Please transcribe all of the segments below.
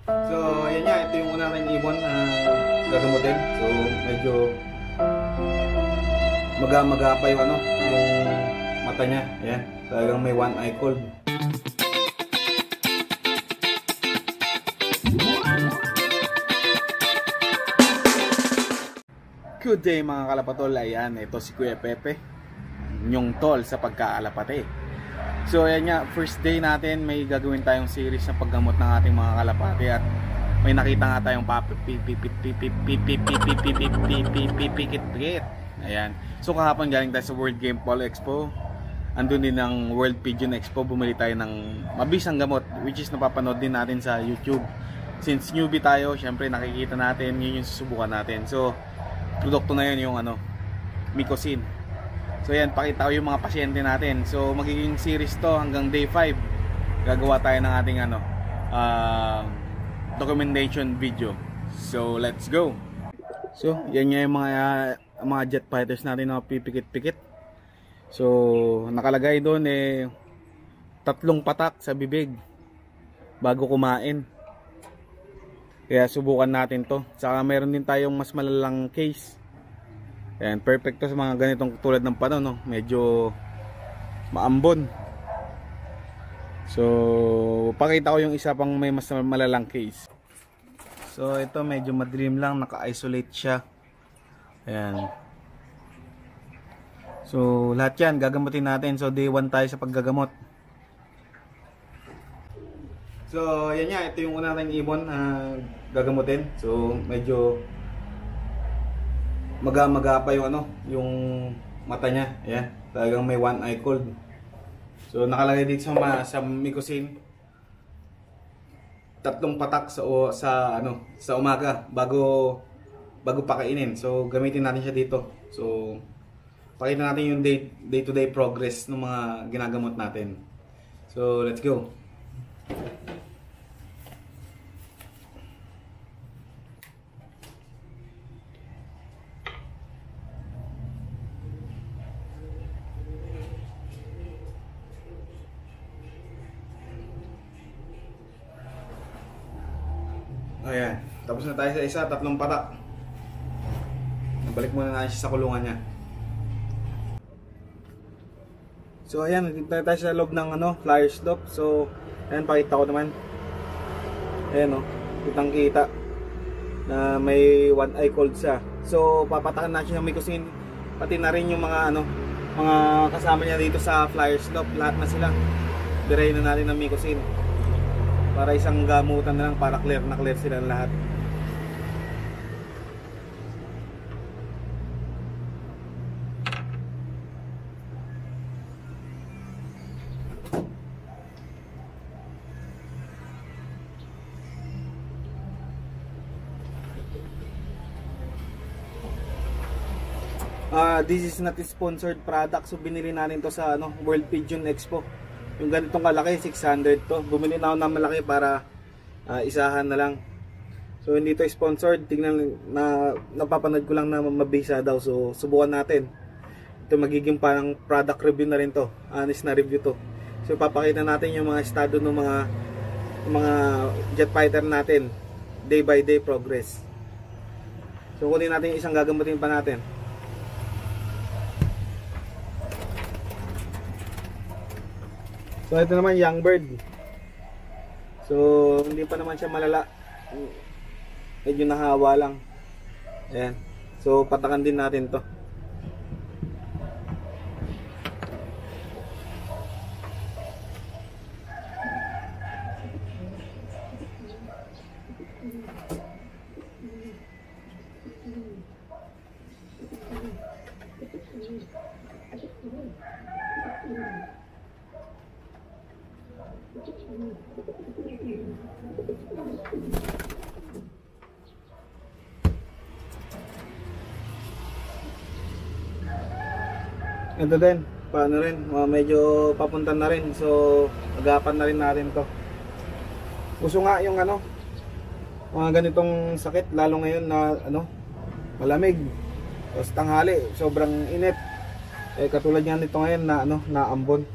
So, ayan nga, ito yung una nating ibon na gagamutin. So, medyo maga-maga pa yung yung mata niya. Ayan, talagang may one eye cold. Good day mga kalapatol. Ayan, ito si Kuya Pepe, yung tol sa pagkaalapate. So ayan nga, first day natin, may gagawin tayong series na paggamot ng ating mga kalapate. At may nakita nga tayong pikit. Ayan. So kahapon galing tayo sa World Game Ball Expo. Andun din ng World Pigeon Expo. Bumili tayo ng mabisang gamot, which is napapanood din natin sa YouTube. Since newbie tayo, syempre nakikita natin, yun yung susubukan natin. So produkto na yun yung Mycosin. So yan, pakita ko yung mga pasyente natin. So magiging series to hanggang day 5. Gagawa tayo ng ating documentation video. So let's go. So yan nga yung mga jet fighters natin na pipikit-pikit. So nakalagay doon 3 patak sa bibig bago kumain. Kaya subukan natin to. Saka meron din tayong mas malalang case. Ayan, perfect to sa mga ganitong tulad ng panon, no? Medyo maambon. So pakita ko yung isa pang may mas malalang case. So ito medyo madilim lang, naka-isolate siya. Ayan. So lahat yan gagamutin natin. So day 1 tayo sa paggagamot. So yan nga, ito yung una nating ibon na gagamutin. So medyo maga-maga pa yung yung mata niya. Ayan, talagang may one eye cold. So nakalagay dito sa Mycosin 3 patak sa umaga bago pakainin. So gamitin natin siya dito. So pakita natin yung day to day progress ng mga ginagamot natin. So let's go. Ayan, tapos na tayo sa isa, 3 patak. Nabalik muna natin siya sa kulungan niya. So ayan, nandito tayo sa loob ng flyer stop. So ayan, pakita ko naman. Ayan kitang kita na may one eye cold siya. So papatakan natin ng Mycosin, pati na rin yung mga mga kasama niya dito sa flyer stop. Lahat na sila dirayin na natin ng Mycosin para isang gamutan na lang, para clear sila lahat. This is not a sponsored product. So binili natin to sa World Pigeon Expo. Yung ganitong kalaki, 600 to. Bumili na ako ng malaki para isahan na lang. So hindi to sponsored. Tingnan na napapanood ko lang na mabisa daw. So subukan natin. Ito magiging parang product review na rin to. Honest na review to. So papakita natin yung mga estado ng mga jet fighter natin. Day by day progress. So kunin natin yung isang gagamutin pa natin. So ito naman young bird. So hindi pa naman siya malala. Medyo nahawa lang. Ayan. So patakan din natin to. Ito din, paano rin, medyo papunta na rin. So agapan na rin natin to. Gusto nga yung mga ganitong sakit, lalo ngayon na malamig. Tapos tanghali, sobrang init. Katulad nga nito ngayon na naambon.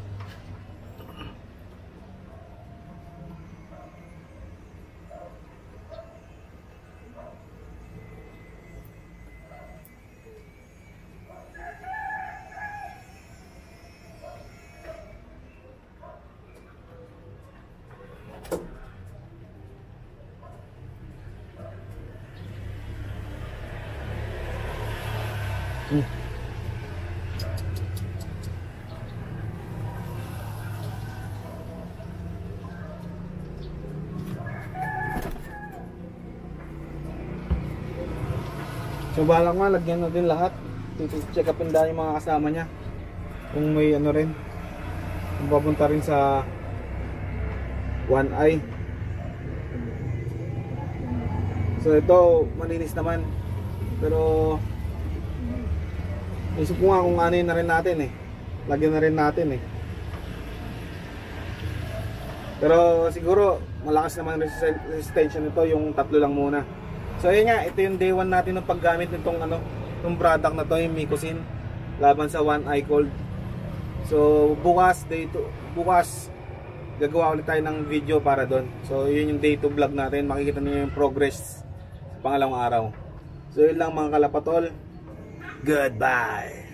So balak nga, lagyan natin lahat. Check upin dahil yung mga kasama niya. Kung may ano rin, kung papunta rin sa one eye. So ito, malinis naman. Pero isip ko nga kung ano yun na rin natin eh. Lagyan na rin natin eh. Pero siguro malakas naman resistensya nito, yung tatlo lang muna. So ayun nga, ito yung day 1 natin ng paggamit nitong ano, ng product na to, yung Mycosin laban sa one eye cold. So bukas, day 2, bukas gagawa ulit tayo ng video para doon. So yun yung day 2 vlog natin, makikita niyo yung progress sa pangalawang araw. So yun lang mga kalapatol. Goodbye.